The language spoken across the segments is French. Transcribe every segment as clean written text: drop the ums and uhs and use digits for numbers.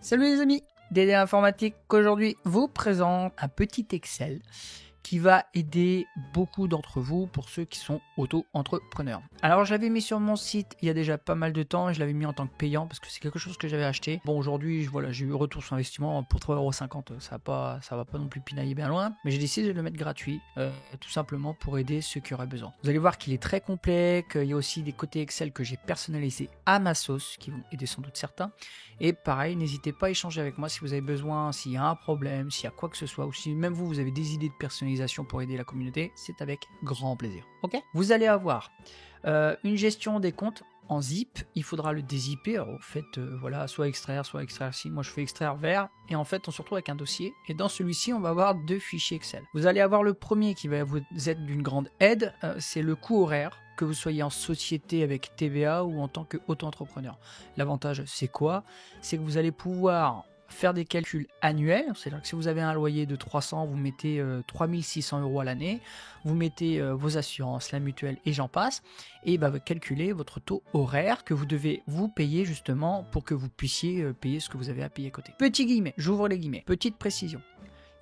Salut les amis, DD Informatique aujourd'hui vous présente un petit Excel qui va aider beaucoup d'entre vous pour ceux qui sont auto-entrepreneurs. Alors je l'avais mis sur mon site il y a déjà pas mal de temps et je l'avais mis en tant que payant parce que c'est quelque chose que j'avais acheté. Bon aujourd'hui voilà, j'ai eu retour sur investissement pour 3,50 €, ça va pas non plus pinailler bien loin, mais j'ai décidé de le mettre gratuit tout simplement pour aider ceux qui auraient besoin. Vous allez voir qu'il est très complet, qu'il y a aussi des côtés Excel que j'ai personnalisés à ma sauce qui vont aider sans doute certains. Et pareil, n'hésitez pas à échanger avec moi si vous avez besoin, s'il y a un problème, s'il y a quoi que ce soit, ou si même vous avez des idées de personnalisation pour aider la communauté, c'est avec grand plaisir. Ok ? Vous allez avoir une gestion des comptes en zip, il faudra le dézipper. Alors vous faites voilà, soit extraire si. Moi je fais extraire vers, et en fait on se retrouve avec un dossier. Et dans celui-ci, on va avoir deux fichiers Excel. Vous allez avoir le premier qui va vous être d'une grande aide, c'est le coût horaire, que vous soyez en société avec TVA ou en tant qu'auto-entrepreneur. L'avantage, c'est quoi? C'est que vous allez pouvoir faire des calculs annuels, c'est-à-dire que si vous avez un loyer de 300, vous mettez 3600 € à l'année, vous mettez vos assurances, la mutuelle et j'en passe, et vous calculez votre taux horaire que vous devez vous payer justement pour que vous puissiez payer ce que vous avez à payer à côté. Petit guillemets, j'ouvre les guillemets, petite précision.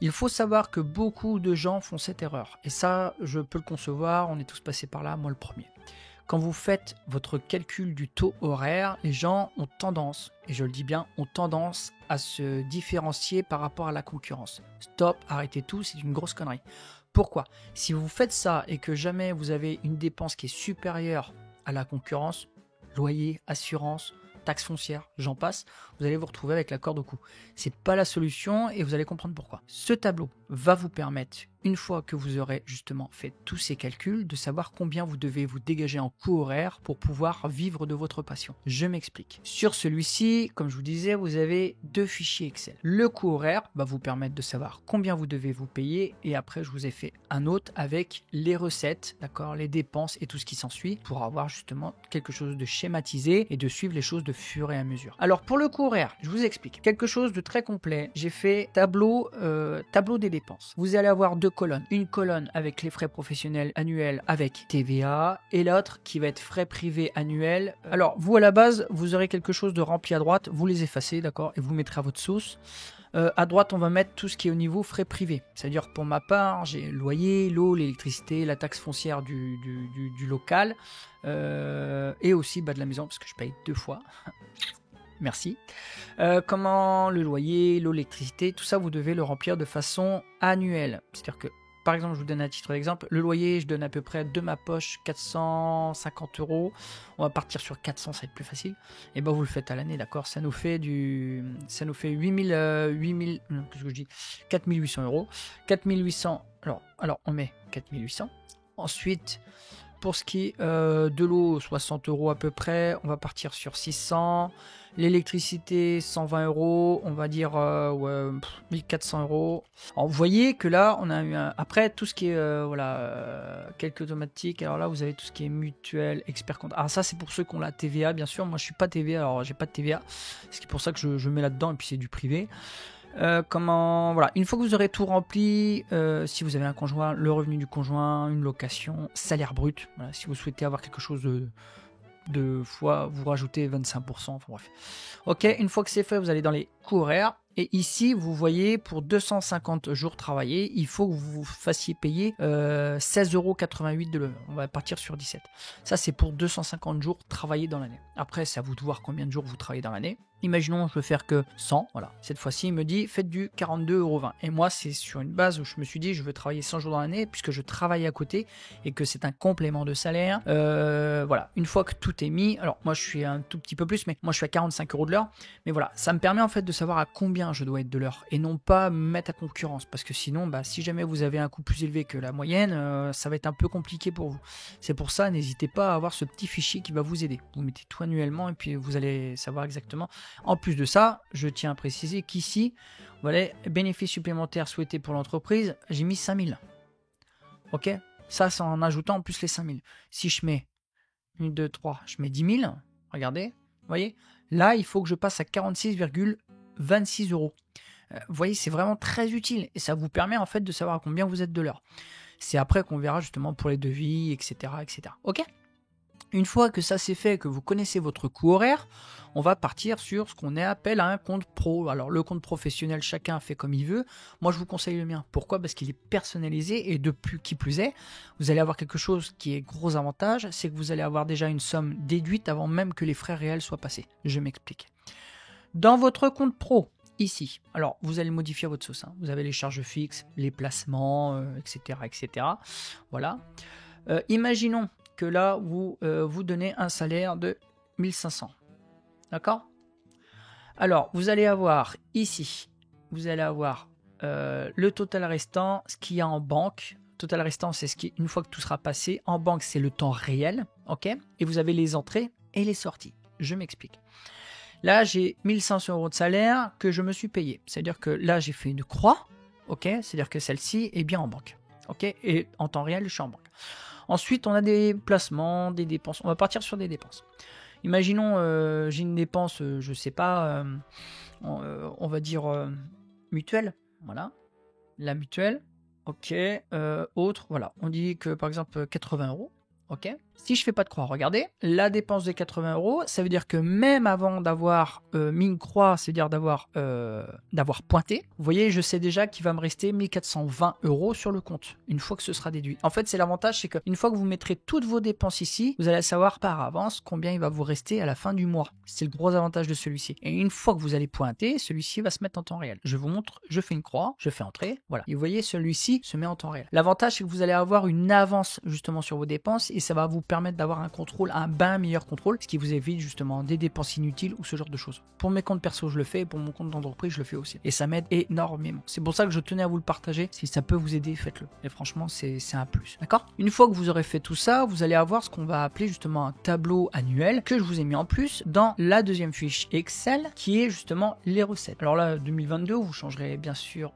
Il faut savoir que beaucoup de gens font cette erreur, et ça, je peux le concevoir, on est tous passés par là, moi le premier. Quand vous faites votre calcul du taux horaire, les gens ont tendance, et je le dis bien, ont tendance à se différencier par rapport à la concurrence. Stop, arrêtez tout, c'est une grosse connerie. Pourquoi ? Si vous faites ça et que jamais vous avez une dépense qui est supérieure à la concurrence, loyer, assurance, taxes foncières, j'en passe, vous allez vous retrouver avec la corde au cou. C'est pas la solution et vous allez comprendre pourquoi. Ce tableau va vous permettre, une fois que vous aurez justement fait tous ces calculs, de savoir combien vous devez vous dégager en coût horaire pour pouvoir vivre de votre passion. Je m'explique. Sur celui-ci, comme je vous disais, vous avez deux fichiers Excel. Le coût horaire va vous permettre de savoir combien vous devez vous payer, et après je vous ai fait un autre avec les recettes, d'accord, les dépenses et tout ce qui s'ensuit pour avoir justement quelque chose de schématisé et de suivre les choses de fur et à mesure. Alors pour le coût horaire, je vous explique quelque chose de très complet. J'ai fait tableau des dépenses. Vous allez avoir deux colonnes. Une colonne avec les frais professionnels annuels avec TVA et l'autre qui va être frais privés annuels. Alors vous à la base, vous aurez quelque chose de rempli à droite, vous les effacez, d'accord, et vous mettrez à votre sauce. À droite, on va mettre tout ce qui est au niveau frais privés. C'est-à-dire pour ma part, j'ai le loyer, l'eau, l'électricité, la taxe foncière du local et aussi de la maison parce que je paye 2 fois. Merci. Comment le loyer, l'eau, l'électricité, tout ça, vous devez le remplir de façon annuelle. C'est-à-dire que, par exemple, je vous donne un titre d'exemple, le loyer, je donne à peu près de ma poche 450 €. On va partir sur 400, ça va être plus facile. Et ben vous le faites à l'année, d'accord? Ça nous fait 4800 €. 4800, alors on met 4800. Ensuite, pour ce qui est de l'eau, 60 € à peu près, on va partir sur 600. L'électricité, 120 €, on va dire 1400 €. Alors, vous voyez que là, on a eu après tout ce qui est calcul automatique. Alors là, vous avez tout ce qui est mutuelle, expert compte. Alors ça, c'est pour ceux qui ont la TVA, bien sûr. Moi, je suis pas TVA, alors j'ai pas de TVA. C'est pour ça que je mets là-dedans, et puis c'est du privé. Voilà, une fois que vous aurez tout rempli, si vous avez un conjoint, le revenu du conjoint, une location, salaire brut, voilà, si vous souhaitez avoir quelque chose de fois, vous rajoutez 25%, enfin bref. Ok, une fois que c'est fait, vous allez dans les coûts horaires. Et ici, vous voyez, pour 250 jours travaillés, il faut que vous fassiez payer 16,88 € de l'heure. On va partir sur 17. Ça, c'est pour 250 jours travaillés dans l'année. Après, c'est à vous de voir combien de jours vous travaillez dans l'année. Imaginons, je veux faire que 100. Voilà. Cette fois-ci, il me dit, faites du 42,20 €. Et moi, c'est sur une base où je me suis dit, je veux travailler 100 jours dans l'année, puisque je travaille à côté et que c'est un complément de salaire. Voilà. Une fois que tout est mis, alors moi, je suis un tout petit peu plus, mais moi, je suis à 45 € de l'heure. Mais voilà, ça me permet en fait de savoir à combien je dois être de l'heure et non pas me mettre à concurrence, parce que sinon, si jamais vous avez un coût plus élevé que la moyenne, ça va être un peu compliqué pour vous. C'est pour ça, n'hésitez pas à avoir ce petit fichier qui va vous aider. Vous mettez tout annuellement et puis vous allez savoir exactement. En plus de ça, je tiens à préciser qu'ici, voilà, bénéfices supplémentaires souhaités pour l'entreprise, j'ai mis 5000. Ok, ça c'est en ajoutant en plus les 5000. Si je mets 1, 2, 3, je mets 10 000, regardez, vous voyez, là il faut que je passe à 46,26 €. Vous voyez, c'est vraiment très utile et ça vous permet en fait de savoir à combien vous êtes de l'heure. C'est après qu'on verra justement pour les devis, etc., etc. Ok ? Une fois que ça c'est fait, que vous connaissez votre coût horaire, on va partir sur ce qu'on appelle un compte pro. Alors le compte professionnel, chacun fait comme il veut. Moi je vous conseille le mien. Pourquoi? Parce qu'il est personnalisé et qui plus est, vous allez avoir quelque chose qui est gros avantage, c'est que vous allez avoir déjà une somme déduite avant même que les frais réels soient passés. Je m'explique. Dans votre compte pro, ici, alors vous allez modifier votre sauce. Vous avez les charges fixes, les placements, etc., etc. Voilà. Imaginons que là, vous vous donnez un salaire de 1500. D'accord? Alors, vous allez avoir ici, vous allez avoir le total restant, ce qu'il y a en banque. Total restant, c'est ce qui, une fois que tout sera passé, en banque, c'est le temps réel. Ok? Et vous avez les entrées et les sorties. Je m'explique. Là, j'ai 1500 € de salaire que je me suis payé. C'est-à-dire que là, j'ai fait une croix. Ok? C'est-à-dire que celle-ci est bien en banque. Ok? Et en temps réel, je suis en banque. Ensuite, on a des placements, des dépenses. On va partir sur des dépenses. Imaginons, j'ai une dépense, je sais pas, on va dire mutuelle. Voilà, la mutuelle. Ok. Autre, voilà. On dit que par exemple 80 €. Ok. Si je fais pas de croix, regardez, la dépense de 80 €, ça veut dire que même avant d'avoir mis une croix, c'est-à-dire d'avoir pointé, vous voyez, je sais déjà qu'il va me rester 1420 € sur le compte, une fois que ce sera déduit. En fait, c'est l'avantage, c'est qu'une fois que vous mettrez toutes vos dépenses ici, vous allez savoir par avance combien il va vous rester à la fin du mois. C'est le gros avantage de celui-ci. Et une fois que vous allez pointer, celui-ci va se mettre en temps réel. Je vous montre, je fais une croix, je fais entrer, voilà. Et vous voyez, celui-ci se met en temps réel. L'avantage, c'est que vous allez avoir une avance justement sur vos dépenses et ça va vous permettre d'avoir un contrôle, un bien meilleur contrôle, ce qui vous évite justement des dépenses inutiles ou ce genre de choses. Pour mes comptes perso, je le fais, et pour mon compte d'entreprise, je le fais aussi. Et ça m'aide énormément. C'est pour ça que je tenais à vous le partager. Si ça peut vous aider, faites-le. Et franchement, c'est un plus. D'accord? Une fois que vous aurez fait tout ça, vous allez avoir ce qu'on va appeler justement un tableau annuel que je vous ai mis en plus dans la deuxième fiche Excel qui est justement les recettes. Alors là, 2022, vous changerez bien sûr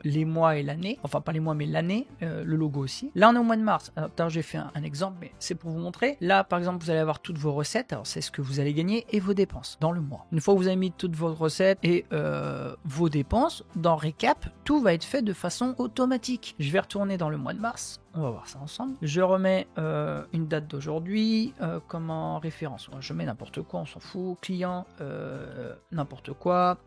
les mois et l'année. Enfin, pas les mois, mais l'année, le logo aussi. Là, on est au mois de mars. Alors, j'ai fait un exemple, mais c'est pour vous montrer. Là, par exemple, vous allez avoir toutes vos recettes. Alors, c'est ce que vous allez gagner et vos dépenses dans le mois. Une fois que vous avez mis toutes vos recettes et vos dépenses, dans Récap, tout va être fait de façon automatique. Je vais retourner dans le mois de mars. On va voir ça ensemble. Je remets une date d'aujourd'hui comme en référence. Je mets n'importe quoi, on s'en fout. Client, n'importe quoi.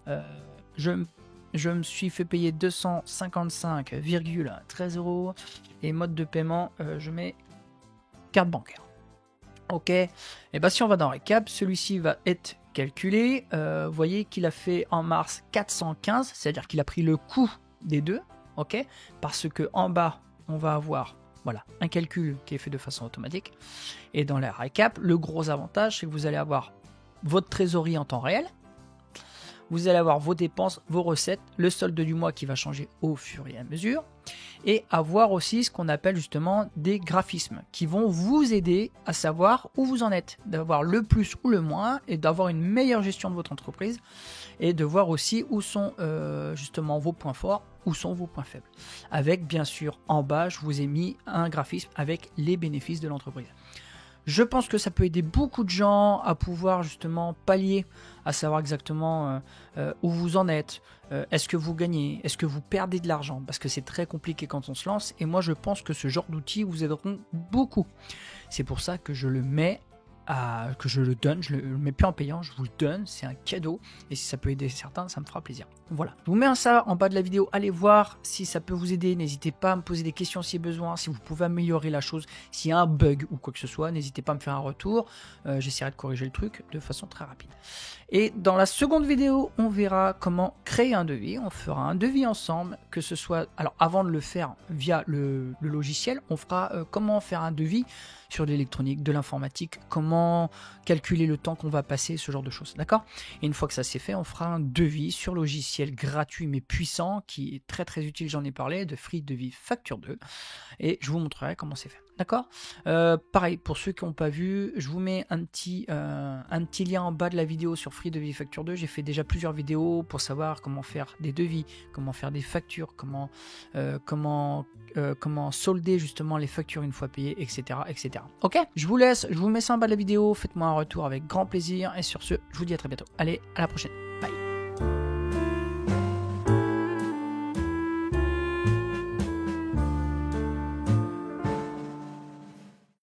Je me suis fait payer 255,13 € et mode de paiement, je mets carte bancaire. Ok, et bien si on va dans Récap, celui-ci va être calculé. Vous voyez qu'il a fait en mars 415, c'est-à-dire qu'il a pris le coût des deux. Ok, parce que en bas, on va avoir voilà, un calcul qui est fait de façon automatique. Et dans la Récap, le gros avantage, c'est que vous allez avoir votre trésorerie en temps réel. Vous allez avoir vos dépenses, vos recettes, le solde du mois qui va changer au fur et à mesure, et avoir aussi ce qu'on appelle justement des graphismes qui vont vous aider à savoir où vous en êtes, d'avoir le plus ou le moins, et d'avoir une meilleure gestion de votre entreprise, et de voir aussi où sont justement vos points forts, où sont vos points faibles. Avec bien sûr en bas, je vous ai mis un graphisme avec les bénéfices de l'entreprise. Je pense que ça peut aider beaucoup de gens à pouvoir justement pallier, à savoir exactement où vous en êtes, est-ce que vous gagnez, est-ce que vous perdez de l'argent, parce que c'est très compliqué quand on se lance, et moi je pense que ce genre d'outils vous aideront beaucoup. C'est pour ça que je le mets, que je le donne, je le mets plus en payant, je vous le donne, c'est un cadeau, et si ça peut aider certains, ça me fera plaisir. Voilà, je vous mets ça en bas de la vidéo, allez voir si ça peut vous aider, n'hésitez pas à me poser des questions si besoin, si vous pouvez améliorer la chose, s'il y a un bug ou quoi que ce soit, n'hésitez pas à me faire un retour, j'essaierai de corriger le truc de façon très rapide. Et dans la seconde vidéo, on verra comment créer un devis, on fera un devis ensemble, que ce soit, alors avant de le faire via le logiciel, on fera comment faire un devis sur l'électronique, de l'informatique, comment calculer le temps qu'on va passer, ce genre de choses, d'accord? Et une fois que ça c'est fait, on fera un devis sur logiciel gratuit mais puissant, qui est très très utile, j'en ai parlé, de Free Devis Facture 2, et je vous montrerai comment c'est fait. D'accord? Pareil, pour ceux qui n'ont pas vu, je vous mets un petit lien en bas de la vidéo sur Free Devis Facture 2. J'ai fait déjà plusieurs vidéos pour savoir comment faire des devis, comment faire des factures, comment solder justement les factures une fois payées, etc., etc. Ok? Je vous laisse, je vous mets ça en bas de la vidéo. Faites-moi un retour avec grand plaisir. Et sur ce, je vous dis à très bientôt. Allez, à la prochaine.